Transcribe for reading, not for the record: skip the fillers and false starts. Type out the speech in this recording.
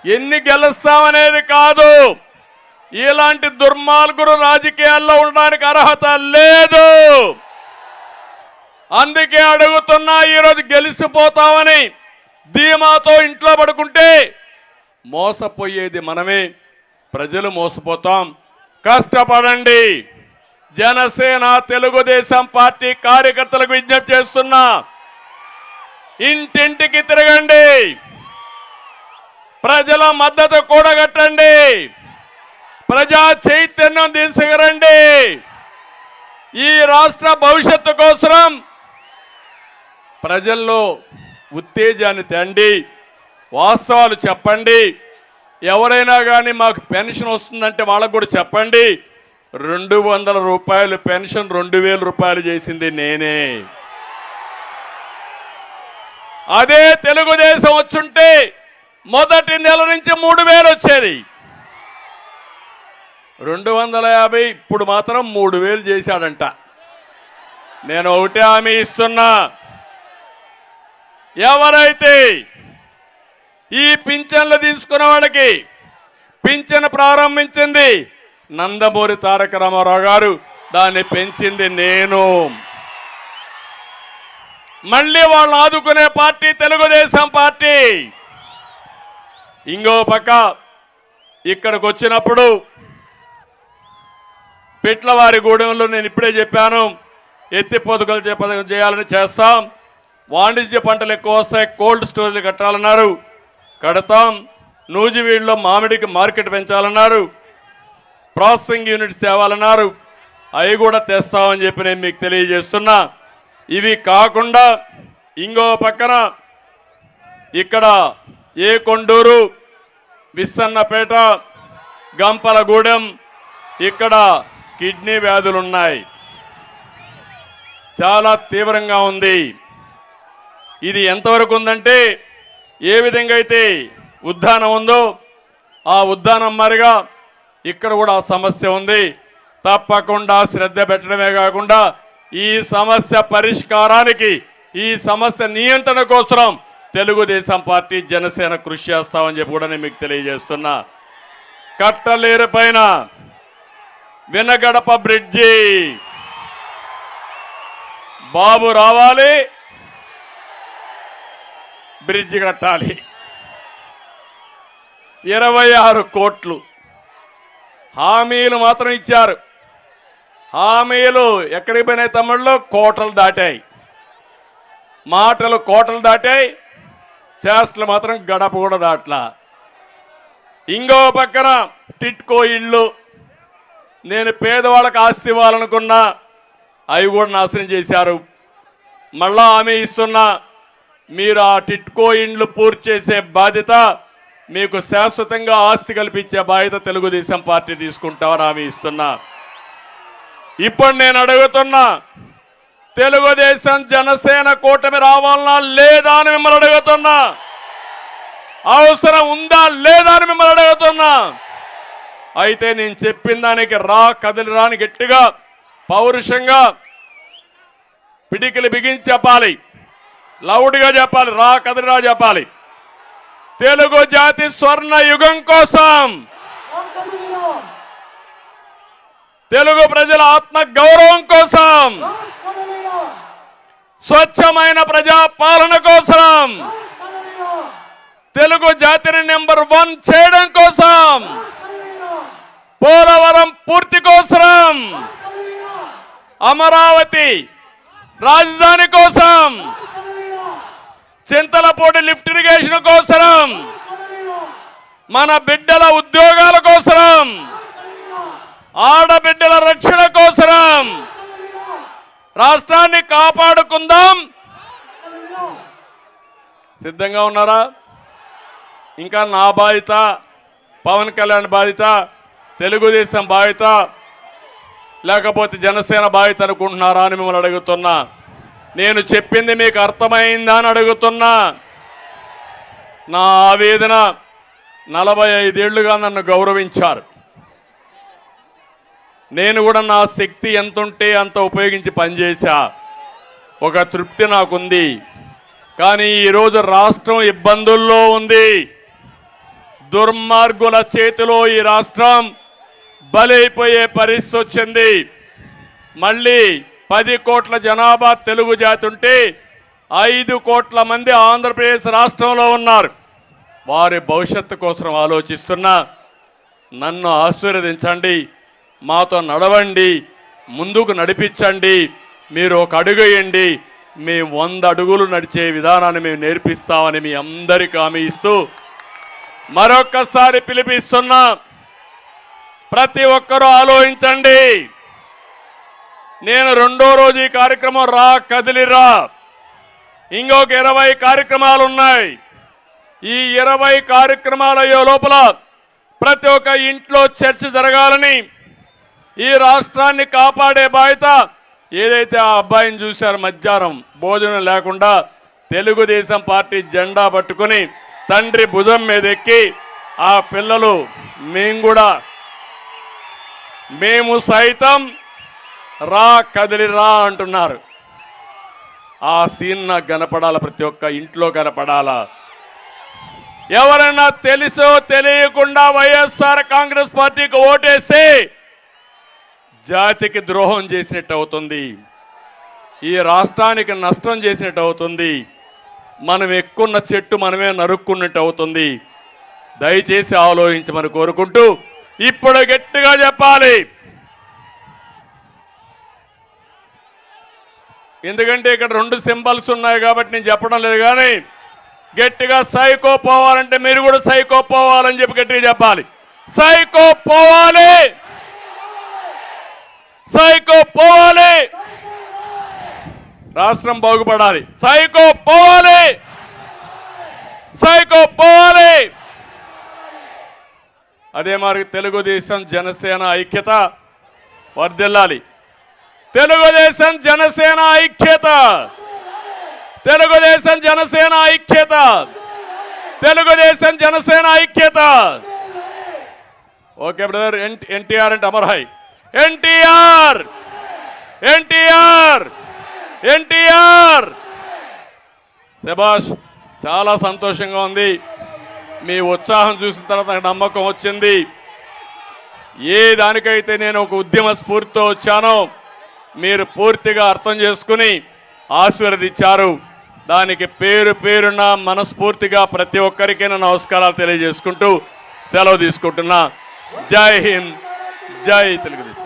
ఎన్ని గెలుస్తామనేది కాదు, ఇలాంటి దుర్మార్గులు రాజకీయాల్లో ఉండడానికి అర్హత లేదు. అందుకే అడుగుతున్నా, ఈరోజు గెలిచిపోతామని ధీమాతో ఇంట్లో పడుకుంటే మోసపోయేది మనమే, ప్రజలు మోసపోతాం. కష్టపడండి. జనసేన తెలుగుదేశం పార్టీ కార్యకర్తలకు విజ్ఞప్తి చేస్తున్నా, ఇంటింటికి తిరగండి, ప్రజల మద్దతు కూడగట్టండి, ప్రజా చైతన్యం తీసుకురండి. ఈ రాష్ట్ర భవిష్యత్తు కోసం ప్రజల్లో ఉత్తేజాన్ని తేండి, వాస్తవాలు చెప్పండి. ఎవరైనా కానీ మాకు పెన్షన్ వస్తుందంటే వాళ్ళకు కూడా చెప్పండి. 200 రూపాయలు పెన్షన్ 2000 రూపాయలు చేసింది నేనే. అదే తెలుగుదేశం వచ్చుంటే మొదటి నెల నుంచి 3000 వచ్చేది. 250, ఇప్పుడు మాత్రం 3000 చేశాడంట. నేను ఒకటే హామీ ఇస్తున్నా, ఎవరైతే ఈ పింఛన్లు తీసుకున్న వాళ్ళకి పింఛన్ ప్రారంభించింది నందమూరి తారక రామారావు గారు, దాన్ని పెంచింది నేను. మళ్ళీ వాళ్ళని ఆదుకునే పార్టీ తెలుగుదేశం పార్టీ. ఇంకో పక్క ఇక్కడికి వచ్చినప్పుడు పిట్లవారి గూడెంలో నేను ఇప్పుడే చెప్పాను, ఎత్తి పొదుగులు చేయాలని చేస్తాం. వాణిజ్య పంటలు ఎక్కువ వస్తాయి, కోల్డ్ స్టోరేజ్ కట్టాలన్నారు, కడతాం. నూజివీడులో మామిడికి మార్కెట్ పెంచాలన్నారు, ప్రాసెసింగ్ యూనిట్స్ తేవాలన్నారు, అవి కూడా తెస్తామని చెప్పి నేను మీకు తెలియజేస్తున్నా. ఇవి కాకుండా ఇంకో పక్కన ఇక్కడ కొండూరు, విస్సన్నపేట, గంపలగూడెం ఇక్కడ కిడ్నీ వ్యాధులు ఉన్నాయి, చాలా తీవ్రంగా ఉంది. ఇది ఎంతవరకు ఉందంటే, ఏ విధంగా అయితే ఉద్దానం ఉందో ఆ ఉద్దానం మారిగా ఇక్కడ కూడా ఆ సమస్య ఉంది. తప్పకుండా శ్రద్ధ పెట్టడమే కాకుండా ఈ సమస్య పరిష్కారానికి, ఈ సమస్య నియంత్రణ కోసం తెలుగుదేశం పార్టీ జనసేన కృషి చేస్తామని చెప్పి కూడా నేను మీకు తెలియజేస్తున్నా. కట్టలేరు పైన వినగడప బ్రిడ్జి బాబు రావాలి, బ్రిడ్జి కట్టాలి. 26 కోట్లు హామీలు మాత్రం ఇచ్చారు. హామీలు ఎక్కడికి పోయినాయి తమ్ముళ్ళు? కోటలు దాటాయి. మాటలు కోటలు దాటాయి, చేష్టలు మాత్రం గడప కూడా దాట్లా. ఇంకో పక్కన టిట్కో ఇళ్ళు, నేను పేదవాళ్ళకి ఆస్తి ఇవ్వాలనుకున్నా, అవి కూడా నాశనం చేశారు. మళ్ళా హామీ ఇస్తున్నా, మీరు ఆ టిట్కో ఇండ్లు పూర్తి చేసే బాధ్యత, మీకు శాశ్వతంగా ఆస్తి కల్పించే బాధ్యత తెలుగుదేశం పార్టీ తీసుకుంటామని హామీ ఇస్తున్నా. ఇప్పుడు నేను అడుగుతున్నా, తెలుగుదేశం జనసేన కూటమి రావాలన్నా లేదా అని మిమ్మల్ని అడుగుతున్నా, అవసరం ఉందా లేదా అని మిమ్మల్ని అడుగుతున్నా. అయితే నేను చెప్పిన దానికి కదిలిరా అని గట్టిగా పౌరుషంగా పిడికిలి బిగించి చెప్పాలి, లౌడ్గా చెప్పాలి, కదిలిరా చెప్పాలి. తెలుగు జాతి స్వర్ణ యుగం కోసం, తెలుగు ప్రజల ఆత్మ గౌరవం కోసం, స్వచ్ఛమైన ప్రజా పాలన కోసం, తెలుగు జాతిని నెంబర్ 1 చేయడం కోసం, పోలవరం పూర్తి కోసం, అమరావతి రాజధాని కోసం, చింతలపూడి లిఫ్ట్ ఇరిగేషన్ కోసం, మన బిడ్డల ఉద్యోగాల కోసం, ఆడబిడ్డల రక్షణ కోసం రాష్ట్రాన్ని కాపాడుకుందాం. సిద్ధంగా ఉన్నారా? ఇంకా నా బాధ్యత, పవన్ కళ్యాణ్ బాధ్యత, తెలుగుదేశం బాధ్యత, లేకపోతే జనసేన బాధ్యత అనుకుంటున్నారా అని మిమ్మల్ని అడుగుతున్నా. నేను చెప్పింది మీకు అర్థమైందా అని అడుగుతున్నా. నా ఆవేదన, 45 ఏళ్లుగా నన్ను గౌరవించారు. నేను కూడా నా శక్తి ఎంత ఉంటే అంత ఉపయోగించి పనిచేశా. ఒక తృప్తి నాకుంది. కానీ ఈరోజు రాష్ట్రం ఇబ్బందుల్లో ఉంది. దుర్మార్గుల చేతిలో ఈ రాష్ట్రం బలైపోయే పరిస్థితి వచ్చింది. మళ్ళీ 10 కోట్ల జనాభా తెలుగు జాతి ఉంటే 5 కోట్ల మంది ఆంధ్రప్రదేశ్ రాష్ట్రంలో ఉన్నారు. వారి భవిష్యత్తు కోసం ఆలోచిస్తున్నా. నన్ను ఆశీర్వదించండి, మాతో నడవండి, ముందుకు నడిపించండి. మీరు ఒక అడుగు వేయండి, మేము 100 అడుగులు నడిచే విధానాన్ని మేము నేర్పిస్తామని మీ అందరికీ హామీ ఇస్తూ మరొక్కసారి పిలిపిస్తున్నా. ప్రతి ఒక్కరూ ఆలోచించండి. నేను 2వ రోజు ఈ కార్యక్రమం రా కదిలిరా, ఇంకొక 20 కార్యక్రమాలు ఉన్నాయి. ఈ 20 కార్యక్రమాల లోపల ప్రతి ఒక్క ఇంట్లో చర్చ జరగాలని, ఈ రాష్ట్రాన్ని కాపాడే బాధ్యత ఏదైతే ఆ అబ్బాయిని చూశారు మధ్యాహ్నం భోజనం లేకుండా తెలుగుదేశం పార్టీ జెండా పట్టుకుని తండ్రి భుజం మీద ఎక్కి ఆ పిల్లలు మేము సైతం రా కదిలిరా అంటున్నారు. ఆ సీన్ నాకు కనపడాల, ప్రతి ఒక్క ఇంట్లో కనపడాలా. ఎవరైనా తెలుసో తెలియకుండా వైఎస్ఆర్ కాంగ్రెస్ పార్టీకి ఓటేస్తే జాతికి ద్రోహం చేసినట్టు అవుతుంది, ఈ రాష్ట్రానికి నష్టం చేసినట్టు అవుతుంది, మనం ఎక్కున్న చెట్టు మనమే నరుక్కున్నట్టు అవుతుంది. దయచేసి ఆలోచించమని కోరుకుంటూ ఇప్పుడు గట్టిగా చెప్పాలి. ఎందుకంటే ఇక్కడ 2 సింబల్స్ ఉన్నాయి కాబట్టి నేను చెప్పడం లేదు, కానీ గట్టిగా సైకో పోవాలంటే మీరు కూడా సైకో పోవాలని చెప్పి గట్టిగా చెప్పాలి. సైకో పోవాలి, సైకో పోవాలి, రాష్ట్రం బాగుపడాలి. సైకో పోవాలి, సైకో పోవాలి. అదే మరి తెలుగుదేశం జనసేన ఐక్యత వర్ధిల్లాలి. తెలుగుదేశం జనసేన ఐక్యత, తెలుగుదేశం జనసేన ఐక్యత, తెలుగుదేశం జనసేన ఐక్యత. Okay brother. ఎన్టీఆర్ అంటే అమర్ హై. NTR, NTR, NTR. శభాష్, చాలా సంతోషంగా ఉంది. మీ ఉత్సాహం చూసిన తర్వాత నాకు నమ్మకం వచ్చింది. ఏ దానికైతే నేను ఒక ఉద్యమ స్ఫూర్తితో వచ్చానో మీరు పూర్తిగా అర్థం చేసుకుని ఆశీర్వదించారు. దానికి పేరు పేరున మనస్ఫూర్తిగా ప్రతి ఒక్కరికి నమస్కారాలు తెలియజేసుకుంటూ సెలవు తీసుకుంటున్నా. జై హింద్, జై తెలుగుదేశం.